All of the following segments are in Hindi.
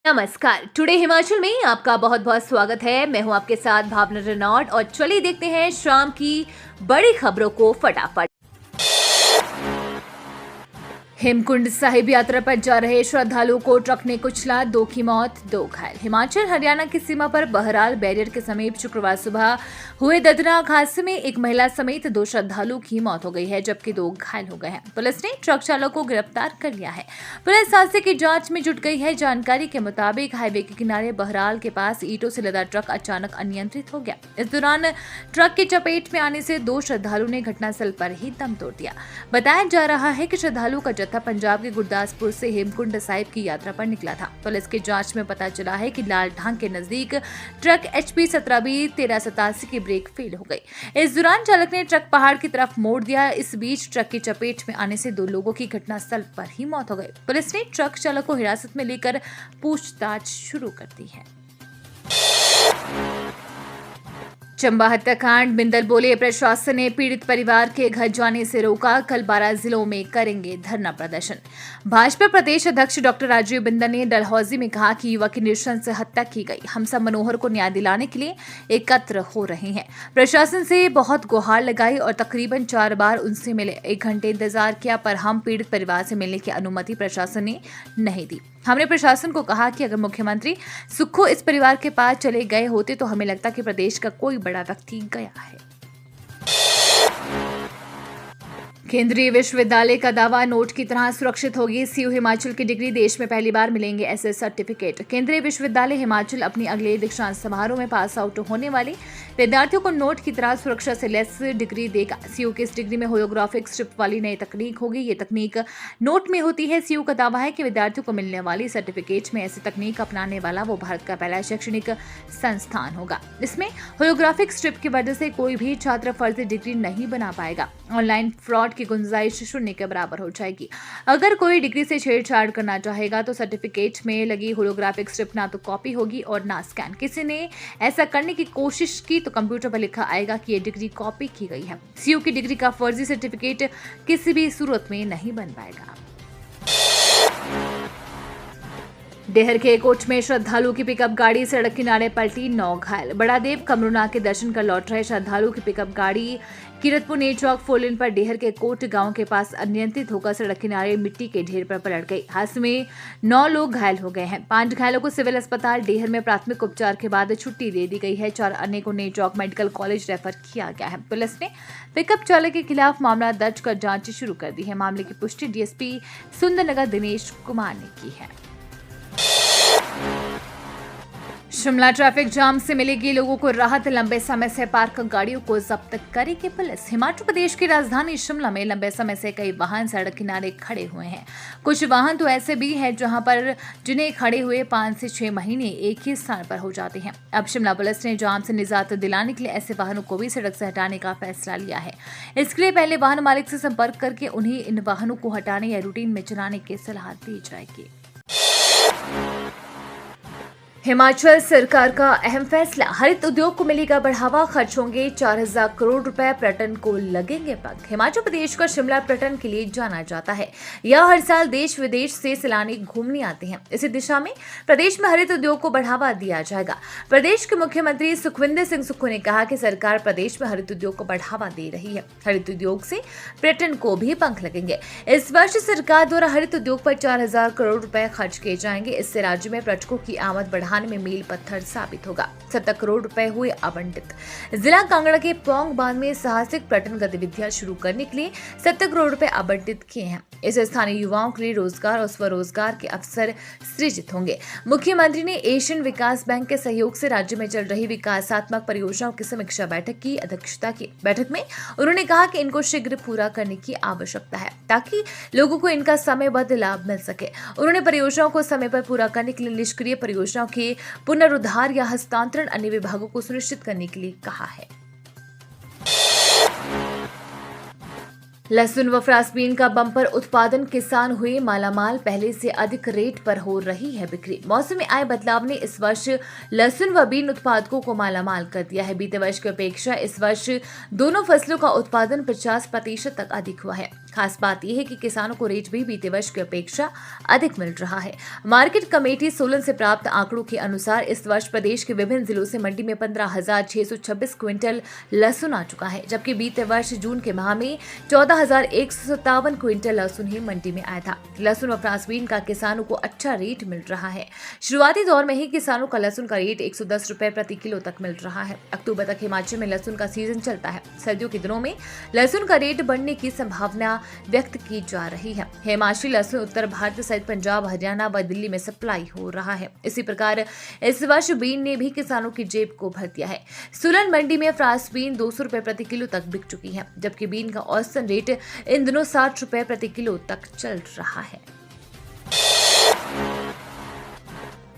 नमस्कार। टुडे हिमाचल में आपका बहुत बहुत स्वागत है। मैं हूं आपके साथ भावना रेनॉल्ड और चलिए देखते हैं शाम की बड़ी खबरों को फटाफट। हेमकुंड साहिब यात्रा पर जा रहे श्रद्धालुओं को ट्रक ने कुचला, 2 की मौत, 2 घायल। हिमाचल हरियाणा की सीमा पर बहराल बैरियर के समीप शुक्रवार सुबह हुए दर्दनाक हादसे में एक महिला समेत 2 श्रद्धालुओं की मौत हो गई है, जबकि 2 घायल हो गए हैं। पुलिस ने ट्रक चालक को गिरफ्तार कर लिया है। पुलिस हादसे की जांच में जुट गई है। जानकारी के मुताबिक हाईवे के किनारे बहराल के पास ईंटों से लदा ट्रक अचानक अनियंत्रित हो गया। इस दौरान ट्रक की चपेट में आने से 2 श्रद्धालुओं ने घटनास्थल पर ही दम तोड़ दिया। बताया जा रहा है कि श्रद्धालुओं का जत्था पंजाब के गुरदासपुर से हेमकुंड साहिब की यात्रा पर निकला था। पुलिस की जांच में पता चला है कि लाल ढांग के नजदीक ट्रक HP 17B1387 की ब्रेक फेल हो गई। इस दौरान चालक ने ट्रक पहाड़ की तरफ मोड़ दिया। इस बीच ट्रक की चपेट में आने से 2 लोगों की घटनास्थल पर ही मौत हो गई। पुलिस ने ट्रक चालक को हिरासत में लेकर पूछताछ शुरू कर दी है। चंबा हत्याकांड, बिंदल बोले प्रशासन ने पीड़ित परिवार के घर जाने से रोका, कल 12 जिलों में करेंगे धरना प्रदर्शन। भाजपा प्रदेश अध्यक्ष डॉक्टर राजीव बिंदल ने डलहौजी में कहा कि युवक की नृशंस से हत्या की गई। हम सब मनोहर को न्याय दिलाने के लिए एकत्र हो रहे हैं। प्रशासन से बहुत गुहार लगाई और तकरीबन 4 बार उनसे मिले। 1 घंटे इंतजार किया, पर हम पीड़ित परिवार से मिलने की अनुमति प्रशासन ने नहीं दी। हमने प्रशासन को कहा कि अगर मुख्यमंत्री सुक्खू इस परिवार के पास चले गए होते तो हमें लगता कि प्रदेश का कोई बड़ा व्यक्ति गया है। केंद्रीय विश्वविद्यालय का दावा, नोट की तरह सुरक्षित होगी सीयू हिमाचल की डिग्री, देश में पहली बार मिलेंगे ऐसे सर्टिफिकेट। केंद्रीय विश्वविद्यालय हिमाचल अपनी अगले दीक्षांत समारोह में पास आउट होने वाले विद्यार्थियों को नोट की तरह सुरक्षा से लेस डिग्री देगा। सीयू की इस डिग्री में होलोग्राफिक स्ट्रिप वाली नई तकनीक होगी। ये तकनीक नोट में होती है। सीयू का दावा है कि विद्यार्थियों को मिलने वाली सर्टिफिकेट में ऐसी तकनीक अपनाने वाला वो भारत का पहला शैक्षणिक संस्थान होगा। इसमें होलोग्राफिक स्ट्रिप की वजह से कोई भी छात्र फर्जी डिग्री नहीं बना पाएगा। ऑनलाइन फ्रॉड की गुंजाइश शून्य के बराबर हो जाएगी। अगर कोई डिग्री से छेड़छाड़ करना चाहेगा तो सर्टिफिकेट में लगी होलोग्राफिक स्ट्रिप ना तो कॉपी होगी और ना स्कैन। किसी ने ऐसा करने की कोशिश की तो कंप्यूटर पर लिखा आएगा कि ये डिग्री कॉपी की गई है। सीयू की डिग्री का फर्जी सर्टिफिकेट किसी भी सूरत में नहीं बन पाएगा। डेहर के कोट में श्रद्धालुओं की पिकअप गाड़ी सड़क किनारे पलटी, 9 घायल। बड़ादेव कमरुना के दर्शन कर लौट रहे श्रद्धालुओं की पिकअप गाड़ी किरतपुर ने चौक 4 लेन पर डेहर के कोट गांव के पास अनियंत्रित होकर सड़क किनारे मिट्टी के ढेर पर पलट गई। हादसे में 9 लोग घायल हो गए हैं। 5 घायलों को सिविल अस्पताल डेहर में प्राथमिक उपचार के बाद छुट्टी दे दी गई है। 4 अन्य को नई चौक मेडिकल कॉलेज रेफर किया गया है। पुलिस ने पिकअप चालक के खिलाफ मामला दर्ज कर जांच शुरू कर दी है। मामले की पुष्टि DSP सुंदरनगर दिनेश कुमार ने की है। शिमला ट्रैफिक जाम से मिलेगी लोगों को राहत, लंबे समय से पार्क गाड़ियों को जब्त करेगी पुलिस। हिमाचल प्रदेश की राजधानी शिमला में लंबे समय से कई वाहन सड़क किनारे खड़े हुए हैं। कुछ वाहन तो ऐसे भी हैं जिन्हें खड़े हुए 5 से 6 महीने एक ही स्थान पर हो जाते हैं। अब शिमला पुलिस ने जाम से निजात दिलाने के लिए ऐसे वाहनों को भी सड़क से हटाने का फैसला लिया है। इसके लिए पहले वाहन मालिक से संपर्क करके उन्हें इन वाहनों को हटाने या रूटीन में चलाने की सलाह दी जाएगी। हिमाचल सरकार का अहम फैसला, हरित उद्योग को मिलेगा बढ़ावा, खर्च होंगे 4000 करोड़ रुपए, पर्यटन को लगेंगे पंख। हिमाचल प्रदेश का शिमला पर्यटन के लिए जाना जाता है। यह हर साल देश विदेश से सैलानी घूमने आते हैं। इसी दिशा में प्रदेश में हरित उद्योग को बढ़ावा दिया जाएगा। प्रदेश के मुख्यमंत्री सुखविंदर सिंह सुक्खू ने कहा कि सरकार प्रदेश में हरित उद्योग को बढ़ावा दे रही है। हरित उद्योग से पर्यटन को भी पंख लगेंगे। इस वर्ष सरकार द्वारा हरित उद्योग पर 4000 करोड़ रुपए खर्च किए जाएंगे। इससे राज्य में पर्यटकों की आमद बढ़ाने में मील पत्थर साबित होगा। 70 करोड़ रुपए हुए आवंटित। जिला कांगड़ा के पौंग बांध में साहसिक पर्यटन गतिविधियां शुरू करने के लिए 70 करोड़ रुपए आवंटित किए हैं। इससे स्थानीय युवाओं के लिए रोजगार और स्वरोजगार के अवसर सृजित होंगे। मुख्यमंत्री ने एशियन विकास बैंक के सहयोग से राज्य में चल रही विकासात्मक परियोजनाओं की समीक्षा बैठक की अध्यक्षता की। बैठक में उन्होंने कहा कि इनको शीघ्र पूरा करने की आवश्यकता है ताकि लोगों को इनका समयबद्ध लाभ मिल सके। उन्होंने परियोजनाओं को समय पर पूरा करने के लिए निष्क्रिय परियोजनाओं के पुनरुद्धार या हस्तांतरण अन्य विभागों को सुनिश्चित करने के लिए कहा है। लहसुन व फ्रांसबीन का बम्पर उत्पादन, किसान हुए मालामाल, पहले से अधिक रेट पर हो रही है बिक्री। मौसम में आए बदलाव ने इस वर्ष लहसुन व बीन उत्पादकों को मालामाल कर दिया है। बीते वर्ष की अपेक्षा इस वर्ष दोनों फसलों का उत्पादन 50% तक अधिक हुआ है। खास बात यह है कि किसानों को रेट भी बीते वर्ष की अपेक्षा अधिक मिल रहा है। मार्केट कमेटी सोलन से प्राप्त आंकड़ों के अनुसार इस वर्ष प्रदेश के विभिन्न जिलों से मंडी में 15,626 क्विंटल लहसुन आ चुका है, जबकि बीते वर्ष जून के माह में 14,157 क्विंटल लहसुन ही मंडी में आया था। लहसुन व फ्रांसबीन का किसानों को अच्छा रेट मिल रहा है। शुरुआती दौर में ही किसानों का लहसुन का रेट 110 रुपए प्रति किलो तक मिल रहा है। अक्टूबर तक हिमाचल में लहसुन का सीजन चलता है। सर्दियों के दिनों में लहसुन का रेट बढ़ने की संभावना व्यक्त की जा रही है। हिमाचली लहसुन उत्तर भारत सहित पंजाब, हरियाणा व दिल्ली में सप्लाई हो रहा है। इसी प्रकार इस वर्ष बीन ने भी किसानों की जेब को भर दिया है। सोलन मंडी में फ्रांस बीन 200 रुपए प्रति किलो तक बिक चुकी है, जबकि बीन का औसतन रेट इन दिनों 60 रुपए प्रति किलो तक चल रहा है।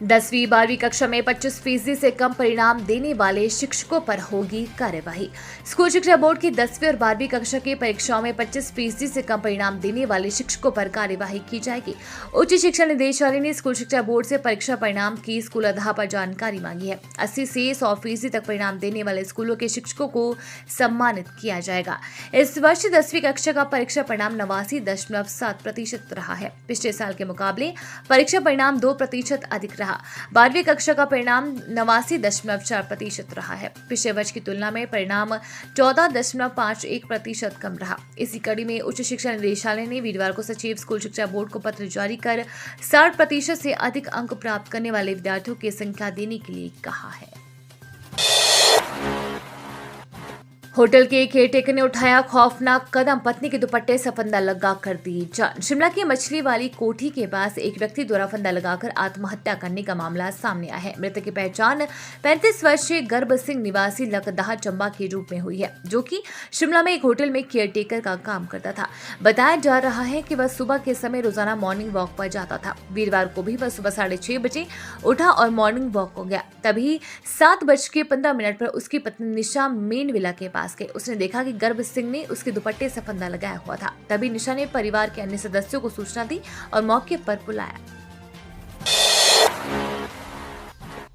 10वीं 12वीं कक्षा में 25% से कम परिणाम देने वाले शिक्षकों पर होगी कार्यवाही। स्कूल शिक्षा बोर्ड की 10वीं और 12वीं कक्षा की परीक्षाओं में 25% से कम परिणाम देने वाले शिक्षकों पर कार्यवाही की जाएगी। उच्च शिक्षा निदेशालय ने स्कूल शिक्षा बोर्ड से परीक्षा परिणाम की स्कूल आधार पर जानकारी मांगी है। 80 से 100% तक परिणाम देने वाले स्कूलों के शिक्षकों को सम्मानित किया जाएगा। इस वर्ष 10वीं कक्षा का परीक्षा परिणाम 89.7% रहा है। पिछले साल के मुकाबले परीक्षा परिणाम 2% अधिक रहा। 12वीं कक्षा का परिणाम 89.4% रहा है। पिछले वर्ष की तुलना में परिणाम 14.51% कम रहा। इसी कड़ी में उच्च शिक्षा निदेशालय ने वीरवार को सचिव स्कूल शिक्षा बोर्ड को पत्र जारी कर 60% से अधिक अंक प्राप्त करने वाले विद्यार्थियों की संख्या देने के लिए कहा है। होटल के एक केयरटेकर ने उठाया खौफनाक कदम, पत्नी के दुपट्टे से फंदा लगाकर दी जान। शिमला की मछली वाली कोठी के पास एक व्यक्ति द्वारा फंदा लगाकर आत्महत्या करने का मामला सामने आया है। मृतक की पहचान 35 वर्षीय गर्भ सिंह निवासी लखदहा चंबा के रूप में हुई है, जो कि शिमला में एक होटल में केयरटेकर का काम करता था। बताया जा रहा है कि वह सुबह के समय रोजाना मॉर्निंग वॉक पर जाता था। वीरवार को भी वह सुबह 6:30 बजे उठा और मॉर्निंग वॉक को गया। तभी 7:15 पर उसकी पत्नी निशा मेन विला के पास गई। उसने देखा कि गर्भ सिंह ने उसके दुपट्टे से फंदा लगाया हुआ था। तभी निशा ने परिवार के अन्य सदस्यों को सूचना दी और मौके पर बुलाया।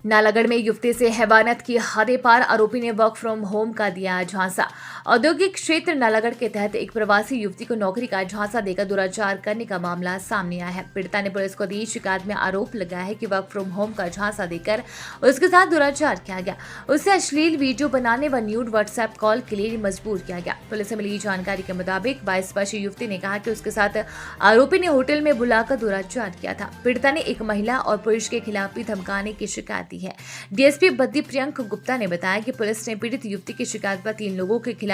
नालागढ़ में युवती से हैवानियत की हदें पार, आरोपी ने वर्क फ्रॉम होम का दिया झांसा। औद्योगिक क्षेत्र नालागढ़ के तहत एक प्रवासी युवती को नौकरी का झांसा देकर दुराचार करने का मामला सामने आया है। पीड़िता ने पुलिस को दी शिकायत में आरोप लगाया है कि वर्क फ्रॉम होम का झांसा देकर उसके साथ दुराचार किया गया। उसे अश्लील वीडियो बनाने व न्यूड व्हाट्सएप कॉल के लिए मजबूर किया गया। पुलिस से मिली जानकारी के मुताबिक 22 वर्षीय युवती ने कहा कि उसके साथ आरोपी ने होटल में बुलाकर दुराचार किया था। पीड़िता ने एक महिला और पुरुष के खिलाफ भी धमकाने की शिकायत दी है। डीएसपी बद्दी प्रियंक गुप्ता ने बताया कि पुलिस ने पीड़ित युवती की शिकायत पर 3 लोगों के खिलाफ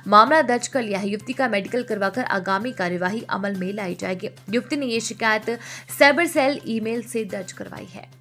मामला दर्ज कर लिया है। युवती का मेडिकल करवाकर आगामी कार्यवाही अमल में लाई जाएगी। युवती ने ये शिकायत साइबर सेल ईमेल से दर्ज करवाई है।